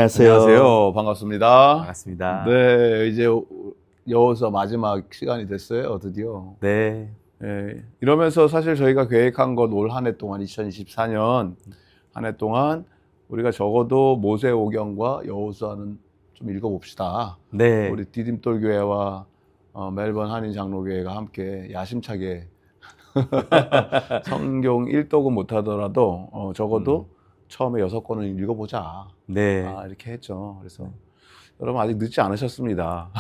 안녕하세요. 안녕하세요. 반갑습니다. 반갑습니다. 네, 이제 여호수아 마지막 시간이 됐어요, 드디어. 네. 예, 이러면서 사실 저희가 계획한 건 올 한 해 동안 2024년 한 해 동안 우리가 적어도 모세오경과 여호수아는 좀 읽어봅시다. 네. 우리 디딤돌 교회와 멜번 한인 장로교회가 함께 야심차게 성경 1독은 못하더라도 적어도 처음에 6권은 읽어보자. 네. 이렇게 했죠. 그래서 여러분 아직 늦지 않으셨습니다.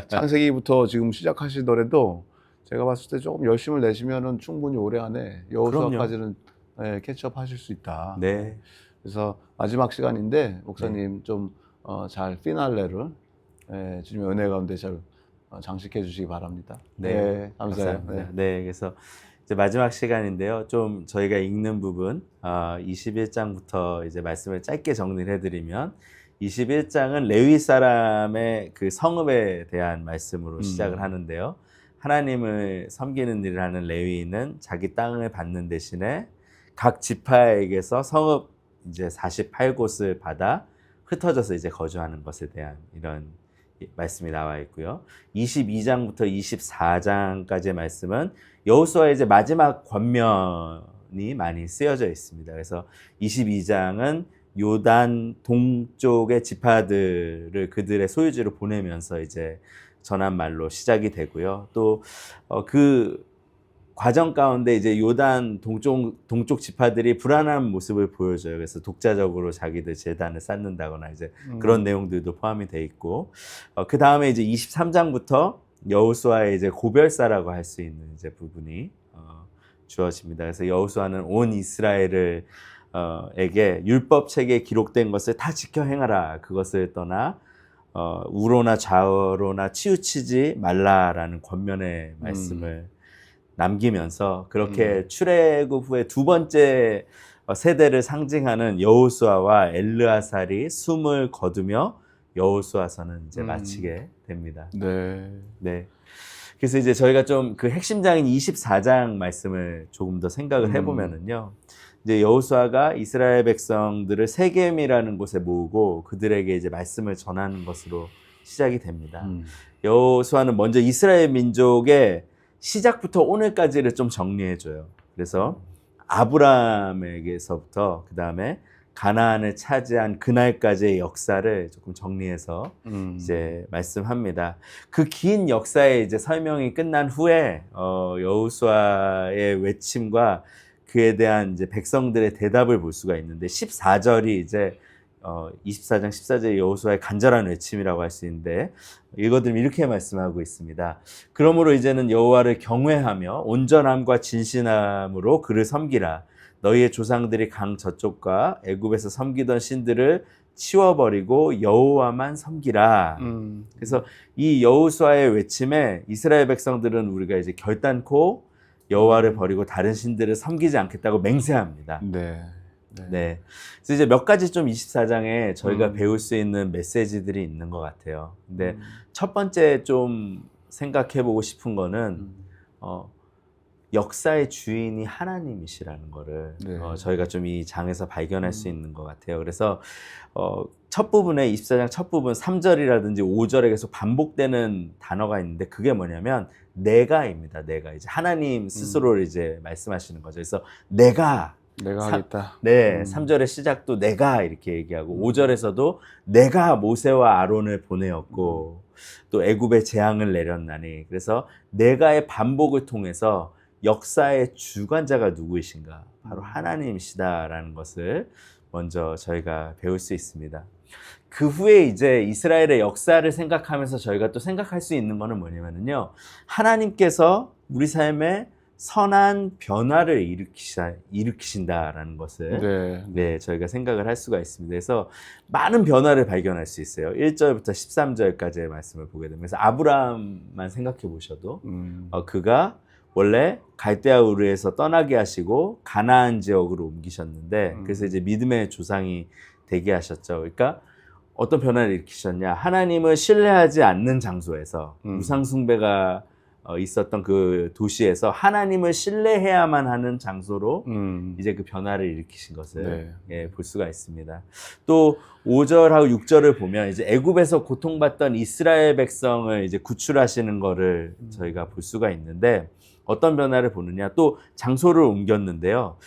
창세기부터 지금 시작하시더라도 제가 봤을 때 조금 열심을 내시면은 충분히 올해 안에 여호수아까지는 캐치업 하실 수 있다. 네. 그래서 마지막 시간인데 목사님 좀 잘 피날레를 주님의 은혜 가운데 잘 장식해 주시기 바랍니다. 네. 감사해요. 감사합니다. 네. 그래서 이제 마지막 시간인데요. 좀 저희가 읽는 부분 21장부터 이제 말씀을 짧게 정리를 해드리면 21장은 레위 사람의 그 성읍에 대한 말씀으로 시작을 하는데요. 하나님을 섬기는 일을 하는 레위인은 자기 땅을 받는 대신에 각 지파에게서 성읍 이제 48곳을 받아 흩어져서 이제 거주하는 것에 대한 이런 말씀이 나와 있고요. 22장부터 24장까지의 말씀은 여호수아의 이제 마지막 권면이 많이 쓰여져 있습니다. 그래서 22장은 요단 동쪽의 지파들을 그들의 소유지로 보내면서 이제 전한 말로 시작이 되고요. 또 그 과정 가운데 이제 요단 동쪽 지파들이 불안한 모습을 보여줘요. 그래서 독자적으로 자기들 제단을 쌓는다거나 이제 그런 내용들도 포함이 돼 있고, 그 다음에 이제 23장부터 여호수아의 이제 고별사라고 할 수 있는 이제 부분이 주어집니다. 그래서 여호수아는 온 이스라엘을 에게 율법 책에 기록된 것을 다 지켜 행하라. 그것을 떠나 우로나 좌로나 치우치지 말라라는 권면의 말씀을 남기면서 그렇게 출애굽 후에 두 번째 세대를 상징하는 여호수아와 엘르아살이 숨을 거두며 여호수아서는 이제 마치게 됩니다. 네. 네. 그래서 이제 저희가 좀 그 핵심장인 24장 말씀을 조금 더 생각을 해보면은요. 이제 여호수아가 이스라엘 백성들을 세겜이라는 곳에 모으고 그들에게 이제 말씀을 전하는 것으로 시작이 됩니다. 여호수아는 먼저 이스라엘 민족의 시작부터 오늘까지를 좀 정리해줘요. 그래서 아브라함에게서부터 그 다음에 가나안을 차지한 그날까지의 역사를 조금 정리해서 이제 말씀합니다. 그 긴 역사의 이제 설명이 끝난 후에 여호수아의 외침과 그에 대한 이제 백성들의 대답을 볼 수가 있는데 14절이 이제 24장 14절의 여호수아의 간절한 외침이라고 할 수 있는데 읽어드리면 이렇게 말씀하고 있습니다. 그러므로 이제는 여호와를 경외하며 온전함과 진실함으로 그를 섬기라. 너희의 조상들이 강 저쪽과 애굽에서 섬기던 신들을 치워버리고 여호와만 섬기라. 그래서 이 여호수아의 외침에 이스라엘 백성들은 우리가 이제 결단코 여호와를 버리고 다른 신들을 섬기지 않겠다고 맹세합니다. 네. 그래서 이제 몇 가지 좀 24장에 저희가 배울 수 있는 메시지들이 있는 것 같아요. 근데 첫 번째 좀 생각해보고 싶은 거는 역사의 주인이 하나님이시라는 거를 저희가 좀 이 장에서 발견할 수 있는 것 같아요. 그래서 첫 부분에 24장 첫 부분 3절이라든지 5절에 계속 반복되는 단어가 있는데 그게 뭐냐면 내가입니다. 내가 이제 하나님 스스로를 이제 말씀하시는 거죠. 그래서 내가 하겠다. 네, 3절의 시작도 내가 이렇게 얘기하고 5절에서도 내가 모세와 아론을 보내었고 또 애굽에 재앙을 내렸나니 그래서 내가의 반복을 통해서 역사의 주관자가 누구이신가? 바로 하나님이시다라는 것을 먼저 저희가 배울 수 있습니다. 그 후에 이제 이스라엘의 역사를 생각하면서 저희가 또 생각할 수 있는 거는 뭐냐면요. 하나님께서 우리 삶에 선한 변화를 일으키신다라는 것을 저희가 생각을 할 수가 있습니다. 그래서 많은 변화를 발견할 수 있어요. 1절부터 13절까지의 말씀을 보게 되면 그래서 아브라함만 생각해 보셔도 그가 원래 갈대아 우르에서 떠나게 하시고 가나안 지역으로 옮기셨는데 그래서 이제 믿음의 조상이 되게 하셨죠. 그러니까 어떤 변화를 일으키셨냐? 하나님을 신뢰하지 않는 장소에서 우상 숭배가 있었던 그 도시에서 하나님을 신뢰해야만 하는 장소로 이제 그 변화를 일으키신 것을 예, 볼 수가 있습니다. 또 5절하고 6절을 보면 이제 애굽에서 고통받던 이스라엘 백성을 이제 구출하시는 거를 저희가 볼 수가 있는데 어떤 변화를 보느냐 또 장소를 옮겼는데요.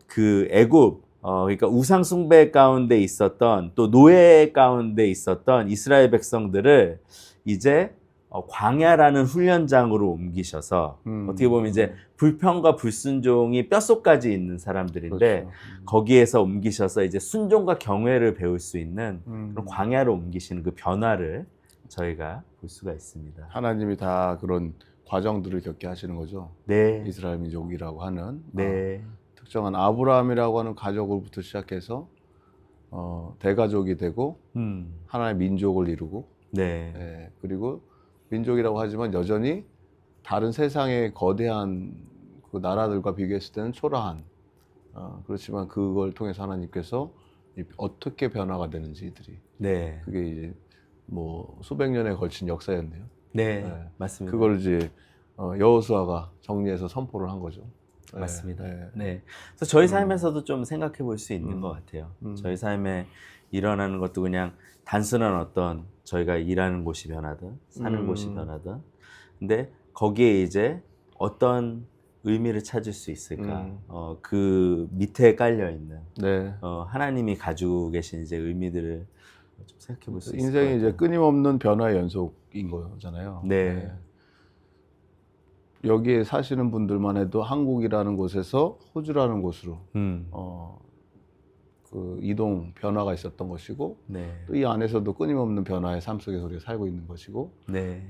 그 애굽 그러니까 우상 숭배 가운데 있었던 또 노예 가운데 있었던 이스라엘 백성들을 이제 광야라는 훈련장으로 옮기셔서 어떻게 보면 이제 불평과 불순종이 뼛속까지 있는 사람들인데 그렇죠. 거기에서 옮기셔서 이제 순종과 경외를 배울 수 있는 그런 광야로 옮기시는 그 변화를 저희가 볼 수가 있습니다. 하나님이 다 그런 과정들을 겪게 하시는 거죠. 네. 이스라엘 민족이라고 하는 네. 특정한 아브라함이라고 하는 가족으로부터 시작해서 대가족이 되고 하나의 민족을 이루고 네. 예, 그리고 민족이라고 하지만 여전히 다른 세상의 거대한 그 나라들과 비교했을 때는 초라한 그렇지만 그걸 통해서 하나님께서 어떻게 변화가 되는지 이들이 네. 그게 이제 뭐 수백 년에 걸친 역사였네요. 네. 네. 맞습니다. 그걸 이제 여호수아가 정리해서 선포를 한 거죠. 맞습니다. 네. 네. 그래서 저희 삶에서도 좀 생각해 볼 수 있는 것 같아요. 저희 삶에 일어나는 것도 그냥 단순한 어떤 저희가 일하는 곳이 변하든 사는 곳이 변하든 근데 거기에 이제 어떤 의미를 찾을 수 있을까? 그 밑에 깔려 있는 네. 하나님이 가지고 계신 이제 의미들을 좀 생각해 볼 수 있을 것 인생이 같아요. 이제 끊임없는 변화의 연속인 거잖아요. 네. 여기에 사시는 분들만 해도 한국이라는 곳에서 호주라는 곳으로 그 이동 변화가 있었던 것이고 네. 또 이 안에서도 끊임없는 변화의 삶 속에서 우리가 살고 있는 것이고 네.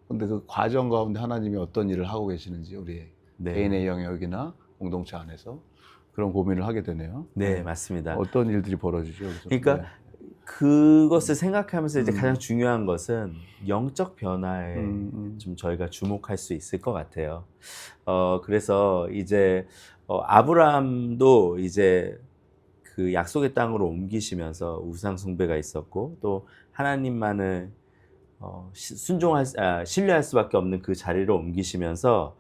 근데 그 과정 가운데 하나님이 어떤 일을 하고 계시는지 우리 네. 개인의 영역이나 공동체 안에서 그런 고민을 하게 되네요. 네, 맞습니다. 어떤 일들이 벌어지죠? 그래서? 그러니까 그것을 생각하면서 이제 가장 중요한 것은 영적 변화에 좀 저희가 주목할 수 있을 것 같아요. 그래서 이제 아브라함도 이제 그 약속의 땅으로 옮기시면서 우상 숭배가 있었고 또 하나님만을 신뢰할 수밖에 없는 그 자리로 옮기시면서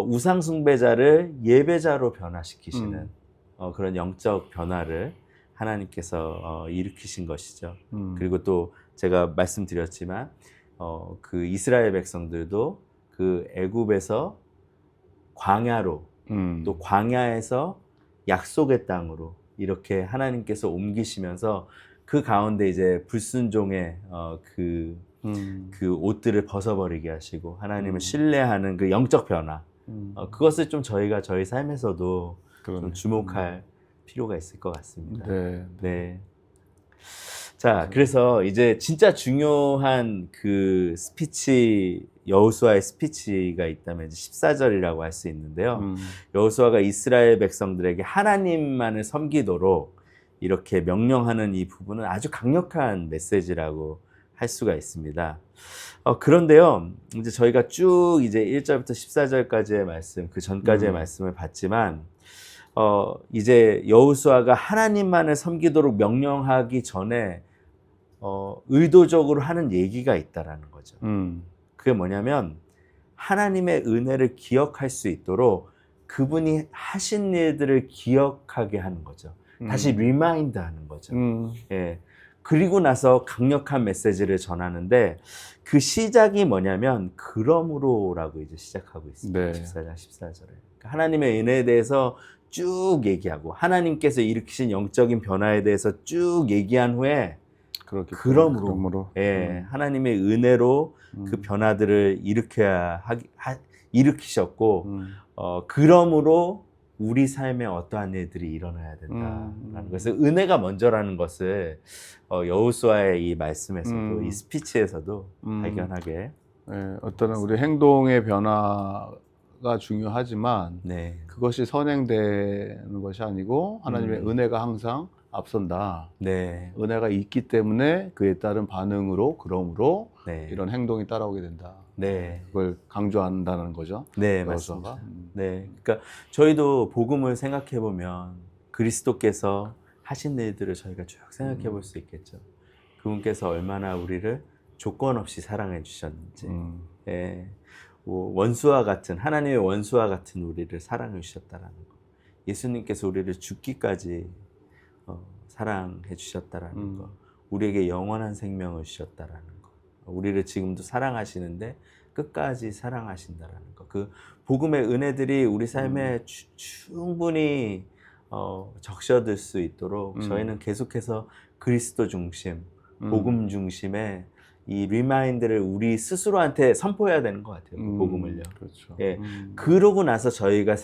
우상 숭배자를 예배자로 변화시키시는 그런 영적 변화를 하나님께서 일으키신 것이죠. 그리고 또 제가 말씀드렸지만 그 이스라엘 백성들도 그 애굽에서 광야로 또 광야에서 약속의 땅으로 이렇게 하나님께서 옮기시면서 그 가운데 이제 불순종의 그 옷들을 벗어버리게 하시고 하나님을 신뢰하는 그 영적 변화 그것을 좀 저희가 저희 삶에서도 좀 주목할 필요가 있을 것 같습니다. 네. 네. 자, 그래서 이제 진짜 중요한 그 스피치, 여호수아의 스피치가 있다면 이제 14절이라고 할 수 있는데요. 여호수아가 이스라엘 백성들에게 하나님만을 섬기도록 이렇게 명령하는 이 부분은 아주 강력한 메시지라고 할 수가 있습니다. 그런데요, 이제 저희가 쭉 이제 1절부터 14절까지의 말씀, 그 전까지의 말씀을 봤지만, 이제 여호수아가 하나님만을 섬기도록 명령하기 전에 의도적으로 하는 얘기가 있다라는 거죠. 그게 뭐냐면 하나님의 은혜를 기억할 수 있도록 그분이 하신 일들을 기억하게 하는 거죠. 다시 리마인드 하는 거죠. 예. 그리고 나서 강력한 메시지를 전하는데 그 시작이 뭐냐면 그러므로라고 이제 시작하고 있습니다. 네. 14장 14절에. 하나님의 은혜에 대해서 쭉 얘기하고 하나님께서 일으키신 영적인 변화에 대해서 쭉 얘기한 후에 그러므로 하나님의 은혜로 그 변화들을 일으키셨고 그러므로 우리 삶에 어떠한 일들이 일어나야 된다라는 것을 은혜가 먼저라는 것을 여호수아의 이 말씀에서도 이 스피치에서도 발견하게 어떤 우리 행동의 변화가 중요하지만 네. 그것이 선행되는 것이 아니고 하나님의 은혜가 항상 앞선다. 네. 은혜가 있기 때문에 그에 따른 반응으로 그러므로 네. 이런 행동이 따라오게 된다. 네. 그걸 강조한다는 거죠. 네, 맞습니다. 네. 그러니까 저희도 복음을 생각해 보면 그리스도께서 하신 일들을 저희가 쭉 생각해 볼 수 있겠죠. 그분께서 얼마나 우리를 조건 없이 사랑해 주셨는지, 예, 뭐 원수와 같은 하나님의 원수와 같은 우리를 사랑해 주셨다라는 거. 예수님께서 우리를 죽기까지 사랑해 주셨다라는 거. 우리에게 영원한 생명을 주셨다라는 거. 우리를 지금도 사랑하시는데 끝까지 사랑하신다라는 거. 그 복음의 은혜들이 우리 삶에 충분히 적셔들 수 있도록 저희는 계속해서 그리스도 중심, 복음 중심의 이 리마인드를 우리 스스로한테 선포해야 되는 것 같아요. 그 복음을요. 그렇죠. 예, 그러고 나서 저희가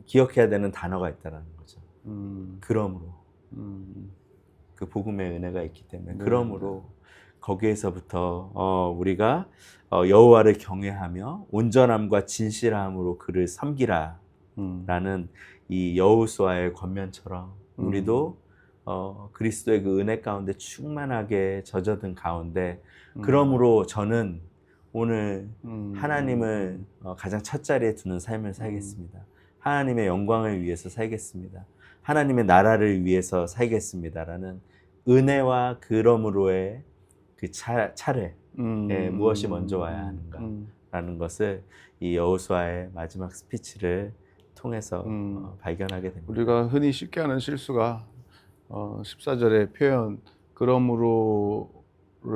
기억해야 되는 단어가 있다라는 거죠. 그러므로 그 복음의 은혜가 있기 때문에 그러므로 거기에서부터 우리가 여호와를 경외하며 온전함과 진실함으로 그를 섬기라라는 이 여호수아의 권면처럼 우리도 그리스도의 그 은혜 가운데 충만하게 젖어든 가운데 그러므로 저는 오늘 하나님을 가장 첫 자리에 두는 삶을 살겠습니다. 하나님의 영광을 위해서 살겠습니다. 하나님의 나라를 위해서 살겠습니다라는 은혜와 그러므로의 그 차례 무엇이 먼저 와야 하는가라는 것을 이 여호수아의 마지막 스피치를 통해서 발견하게 됩니다. 우리가 흔히 쉽게 하는 실수가 14절의 표현 그러므로를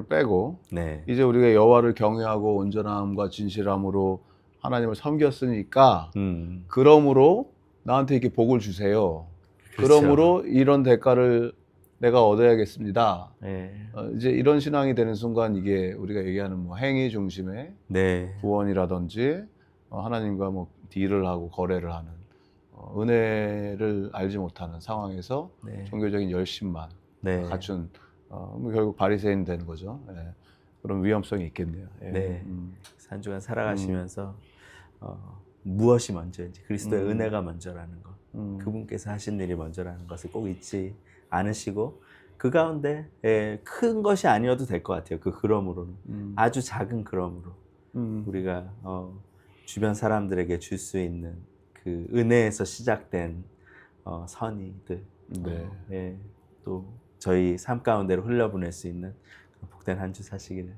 빼고 네. 이제 우리가 여호와를 경외하고 온전함과 진실함으로 하나님을 섬겼으니까 그러므로 나한테 이렇게 복을 주세요. 그렇죠. 그러므로 이런 대가를 내가 얻어야겠습니다. 네. 이제 이런 신앙이 되는 순간 이게 우리가 얘기하는 뭐 행위 중심의 네. 구원이라든지 하나님과 뭐 딜을 하고 거래를 하는 은혜를 알지 못하는 상황에서 네. 종교적인 열심만 네. 갖춘 뭐 결국 바리새인 되는 거죠. 예. 그런 위험성이 있겠네요. 예. 네. 한 주간 살아가시면서 무엇이 먼저인지 그리스도의 은혜가 먼저라는 것, 그분께서 하신 일이 먼저라는 것을 꼭 잊지 않으시고 그 가운데 큰 것이 아니어도 될 것 같아요. 그 그러므로는 아주 작은 그러므로 우리가 주변 사람들에게 줄 수 있는 그 은혜에서 시작된 선의들, 네. 또 저희 삶 가운데로 흘려보낼 수 있는 복된 한 주 사시기를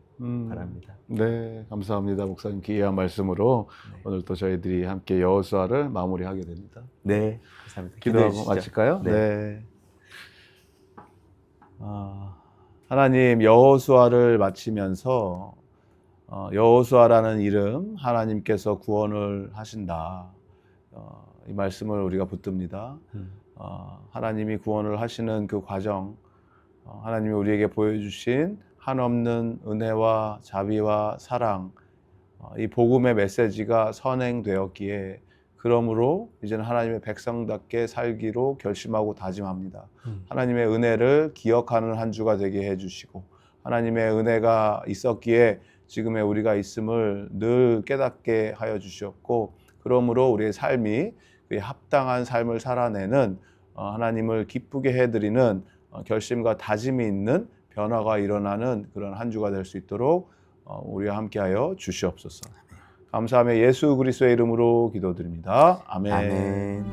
바랍니다. 네, 감사합니다. 목사님 귀한 말씀으로 오늘 또 저희들이 함께 여호수아를 마무리하게 됩니다. 네, 감사합니다. 기도하고 기도해 주시죠. 마칠까요? 네. 하나님 여호수아를 마치면서 여호수아라는 이름 하나님께서 구원을 하신다. 이 말씀을 우리가 붙듭니다. 하나님이 구원을 하시는 그 과정, 하나님이 우리에게 보여주신 한없는 은혜와 자비와 사랑, 이 복음의 메시지가 선행되었기에 그러므로 이제는 하나님의 백성답게 살기로 결심하고 다짐합니다. 하나님의 은혜를 기억하는 한 주가 되게 해주시고 하나님의 은혜가 있었기에 지금의 우리가 있음을 늘 깨닫게 하여 주셨고 그러므로 우리의 삶이 합당한 삶을 살아내는 하나님을 기쁘게 해드리는 결심과 다짐이 있는 변화가 일어나는 그런 한 주가 될 수 있도록 우리와 함께하여 주시옵소서. 감사하며 예수 그리스도의 이름으로 기도드립니다. 아멘. 아멘.